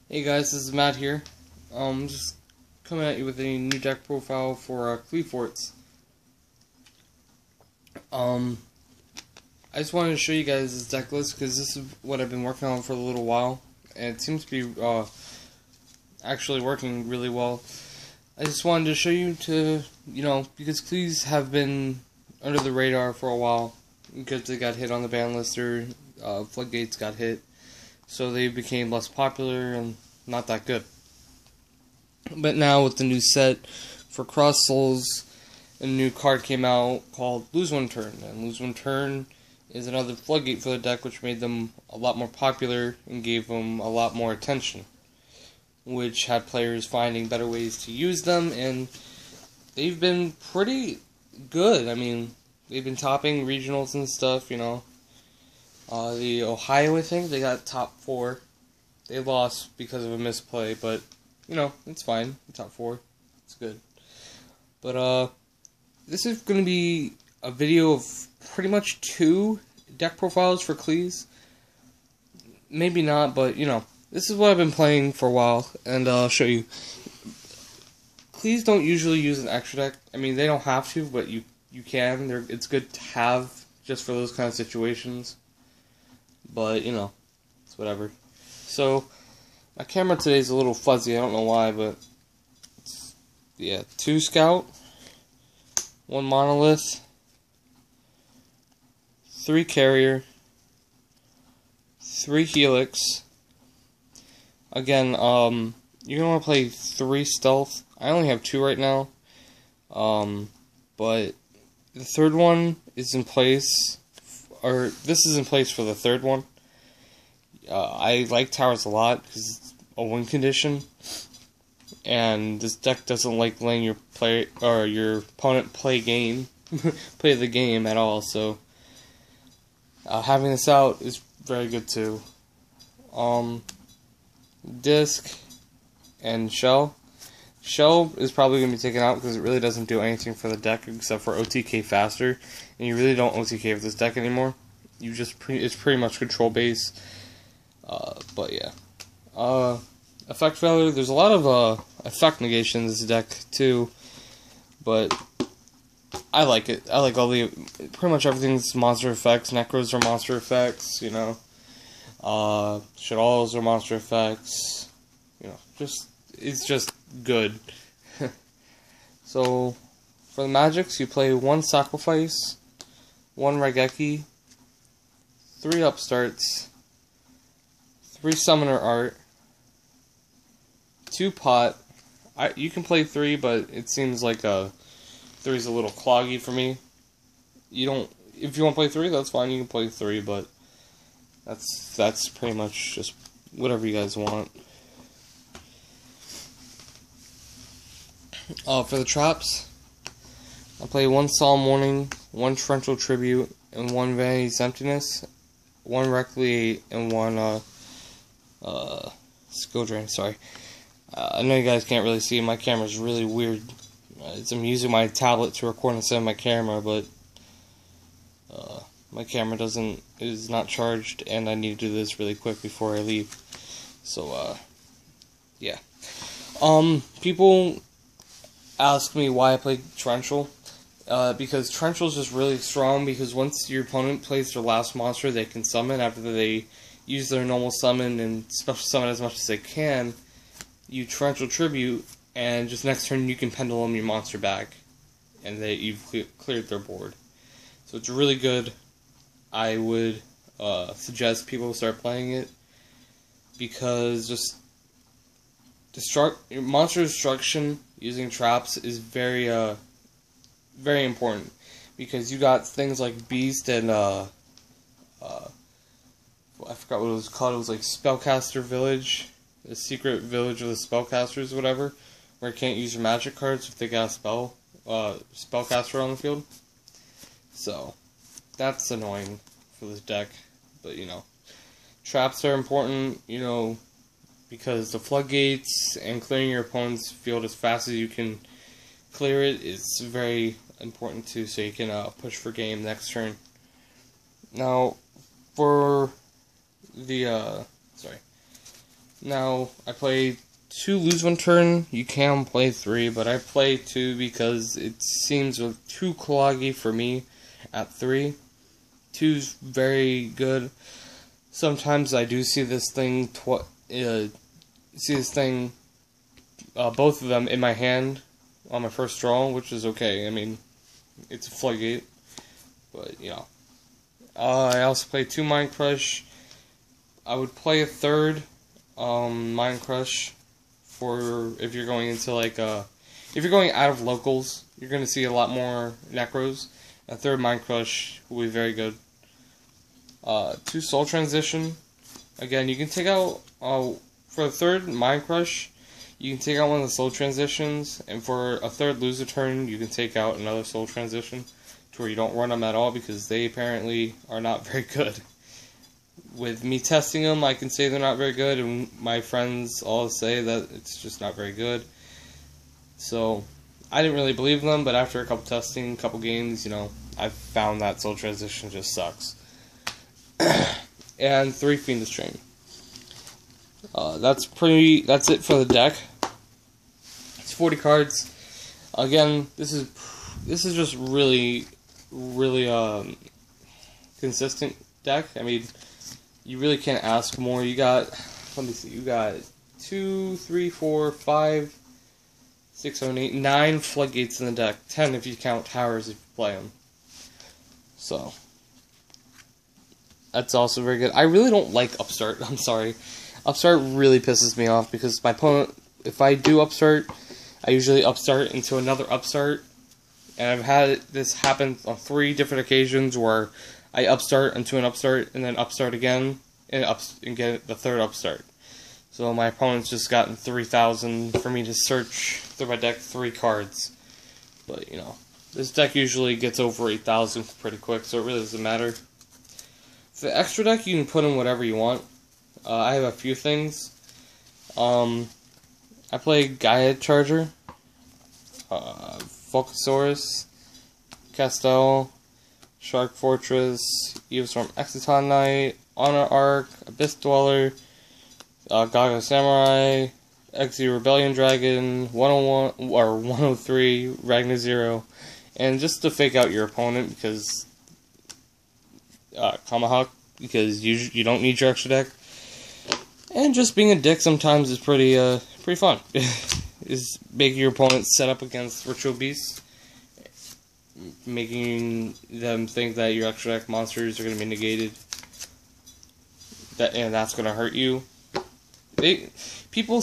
Hey guys, this is Matt here. Just coming at you with a new deck profile for Qliphort. I just wanted to show you guys this deck list because this is what I've been working on for a little while, and it seems to be actually working really well. I just wanted to show you because Qlis have been under the radar for a while because they got hit on the ban list or floodgates got hit. So they became less popular and not that good. But now with the new set for Cross Souls, a new card came out called Lose One Turn. And Lose One Turn is another floodgate for the deck, which made them a lot more popular and gave them a lot more attention, which had players finding better ways to use them, and they've been pretty good. I mean, they've been topping regionals and stuff, The Ohio, I think, they got top 4. They lost because of a misplay, but, it's fine. Top 4. It's good. But, this is going to be a video of pretty much 2 deck profiles for Qlis. Maybe not, but, this is what I've been playing for a while, and I'll show you. Qlis don't usually use an extra deck. I mean, they don't have to, but you can. It's good to have just for those kind of situations. But, it's whatever. So, my camera today is a little fuzzy. I don't know why, but yeah, 2 Scout, 1 Monolith, 3 Carrier, 3 Helix. Again, you're going to want to play 3 Stealth. I only have 2 right now. But the third one is in place. Or this is in place for the third one. I like towers a lot because it's a win condition, and this deck doesn't like letting your opponent play the game at all. So having this out is very good too. Disc and Shell. Shell is probably going to be taken out because it really doesn't do anything for the deck except for OTK faster, and you really don't OTK with this deck anymore. It's pretty much control base. But yeah. Effect failure. There's a lot of effect negation in this deck too, but I like it. I like pretty much everything's monster effects. Necros are monster effects. Shadalls are monster effects. It's just good. So, for the magics, you play 1 Sacrifice, 1 Raigeki, 3 Upstarts, 3 Summoner Art, 2 Pot. You can play 3, but it seems like 3 is a little cloggy for me. If you want to play 3, that's fine. You can play 3, but that's pretty much just whatever you guys want. For the traps, I play 1 Solemn Warning, 1 Torrential Tribute, and 1 Vanity's Emptiness, 1 Recreate, and 1 Skill Drain. Sorry. I know you guys can't really see. My camera's really weird. I'm using my tablet to record instead of my camera, but my camera is not charged, and I need to do this really quick before I leave. So, yeah. People ask me why I play Torrential. Because Torrential is just really strong, because once your opponent plays their last monster they can summon after they use their normal summon and special summon as much as they can, you Torrential Tribute, and just next turn you can Pendulum your monster back, and you've cleared their board. So it's really good. I would suggest people start playing it, because just monster destruction using traps is very important, because you got things like Beast and I forgot what it was called. It was like Spellcaster Village, the secret village of the spellcasters, whatever, where you can't use your magic cards if they got a spellcaster on the field. So that's annoying for this deck, but traps are important, because the floodgates and clearing your opponent's field as fast as you can clear it is very important too, so you can push for game next turn. Now, for the Now, I play 2, lose 1 turn. You can play 3, but I play 2 because it seems too cloggy for me at 3. 2's very good. Sometimes I do see this thing, both of them in my hand on my first draw, which is okay. I mean, it's a floodgate, but you know. I also play 2 Mind Crush. I would play a 3rd Mind Crush for if you're going into like if you're going out of locals, you're gonna see a lot more Necros. A 3rd Mind Crush will be very good. 2 Soul Transition. Again, you can take out for the 3rd Mind Crush, you can take out one of the Soul Transitions, and for a 3rd Loser Turn, you can take out another Soul Transition to where you don't run them at all because they apparently are not very good. With me testing them, I can say they're not very good, and my friends all say that it's just not very good. So, I didn't really believe them, but after a couple games, you know, I found that Soul Transition just sucks. And 3 Fiendish Train. That's it for the deck. It's 40 cards. Again, this is just really consistent deck. I mean, you really can't ask more. You got, let me see, you got 2, 3, 4, 5, 6, 7, 8, 9 floodgates in the deck. 10 if you count towers if you play them. So, that's also very good. I really don't like Upstart. I'm sorry. Upstart really pisses me off because my opponent, if I do Upstart, I usually Upstart into another Upstart. And I've had this happen on 3 different occasions where I Upstart into an Upstart and then Upstart again and get the 3rd Upstart. So my opponent's just gotten 3,000 for me to search through my deck 3 cards. But, you know, this deck usually gets over 8,000 pretty quick, so it really doesn't matter. The extra deck, you can put in whatever you want. I have a few things. I play Gaia Charger, Volcasaurus, Castel, Shark Fortress, Eostorm Exciton Knight, Honor Arc, Abyss Dweller, Gaga Samurai, Xe Rebellion Dragon, 101 or 103 Ragnar Zero, and just to fake out your opponent because Kamahawk, because you don't need your extra deck, and just being a dick sometimes is pretty fun. Is making your opponent set up against Ritual Beasts, making them think that your extra deck monsters are going to be negated, and that's going to hurt you. People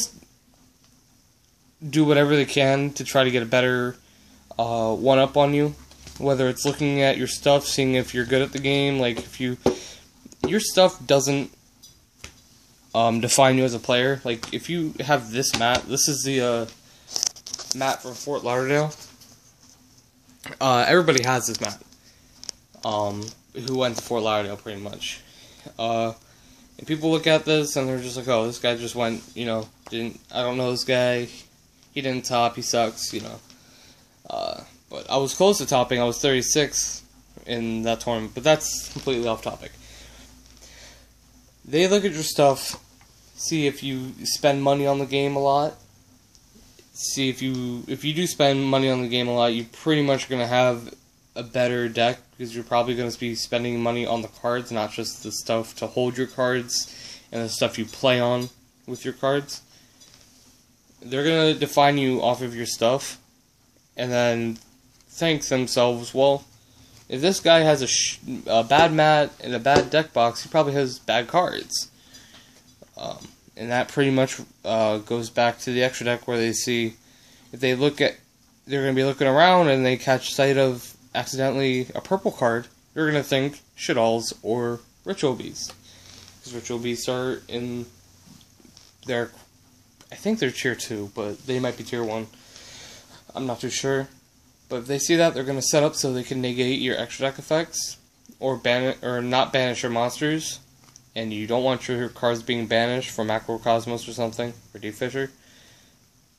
do whatever they can to try to get a better one-up on you, whether it's looking at your stuff, seeing if you're good at the game. Like, if your stuff doesn't define you as a player. Like, if you have this mat, this is the mat from Fort Lauderdale. Everybody has this mat. Who went to Fort Lauderdale, pretty much. And people look at this and they're just like, oh, this guy just went, you know, I don't know this guy, he didn't top, he sucks, you know. But I was close to topping, I was 36 in that tournament, but that's completely off topic. They look at your stuff, see if you spend money on the game a lot, see if you do spend money on the game a lot, you pretty much are going to have a better deck, because you're probably going to be spending money on the cards, not just the stuff to hold your cards, and the stuff you play on with your cards. They're going to define you off of your stuff, and then think themselves, well, if this guy has a bad mat and a bad deck box, he probably has bad cards. And that pretty much goes back to the extra deck, where they see, if they look at, they're going to be looking around and they catch sight of accidentally a purple card, they're going to think Shadalls or Ritual Beasts. Because Ritual Beasts are in their, I think they're tier 2, but they might be tier 1. I'm not too sure. But if they see that, they're going to set up so they can negate your extra deck effects, or not banish your monsters, and you don't want your cards being banished from Macrocosmos or something, or Deep Fisher.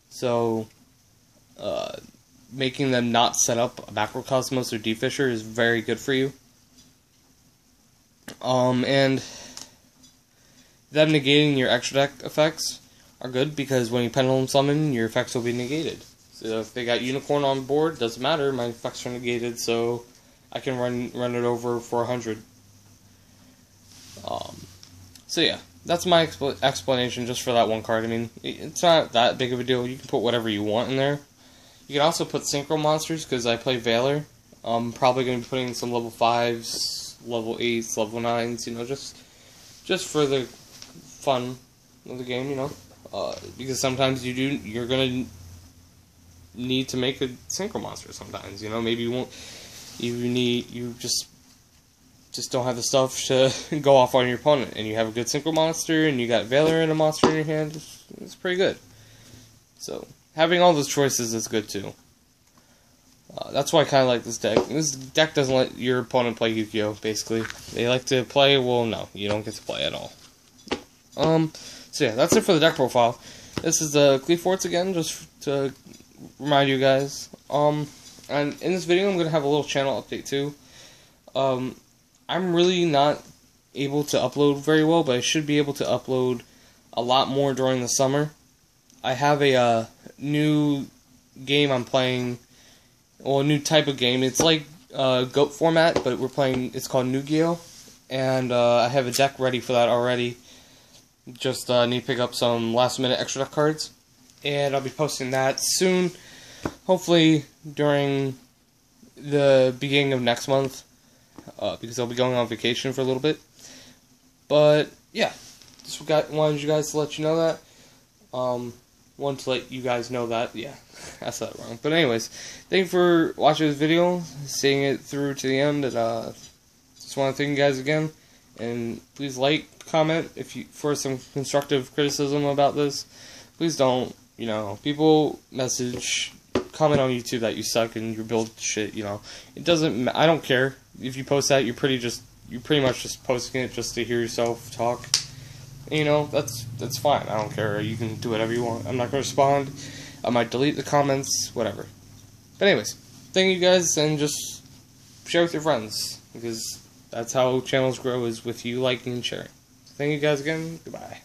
So, making them not set up a Macrocosmos or Deep Fisher is very good for you. And them negating your extra deck effects are good because when you pendulum summon, your effects will be negated. So if they got Unicorn on board, doesn't matter, my effects are negated, so I can run it over for 100. So yeah, that's my explanation just for that one card. I mean, it's not that big of a deal. You can put whatever you want in there. You can also put Synchro Monsters, because I play Valor. I'm probably going to be putting some level 5s, level 8s, level 9s, you know, just for the fun of the game, you know. Because sometimes you're going to need to make a Synchro Monster sometimes, you know. Maybe you just don't have the stuff to go off on your opponent, and you have a good Synchro Monster, and you got Valor and a monster in your hand. It's pretty good. So having all those choices is good too. That's why I kind of like this deck. This deck doesn't let your opponent play Yugioh, basically. They like to play, well, no, you don't get to play at all. So yeah, that's it for the deck profile. This is the Qliphort again, just to remind you guys. And in this video, I'm going to have a little channel update too. I'm really not able to upload very well, but I should be able to upload a lot more during the summer. I have a new game I'm playing, well, a new type of game. It's like GOAT format, but it's called Yugioh, and I have a deck ready for that already. Just need to pick up some last minute extra deck cards, and I'll be posting that soon, hopefully during the beginning of next month, because I'll be going on vacation for a little bit. But yeah, just wanted you guys to let you know that. Wanted to let you guys know that. Yeah, I said it wrong. But anyways, thank you for watching this video, seeing it through to the end, and just want to thank you guys again. And please like, comment for some constructive criticism about this. Please don't, you know, people comment on YouTube that you suck and you build shit, you know. It doesn't, I don't care if you post that. You're pretty much just posting it just to hear yourself talk. You know, that's fine. I don't care. You can do whatever you want. I'm not going to respond. I might delete the comments, whatever. But anyways, thank you guys, and just share with your friends, because that's how channels grow, is with you liking and sharing. Thank you guys again. Goodbye.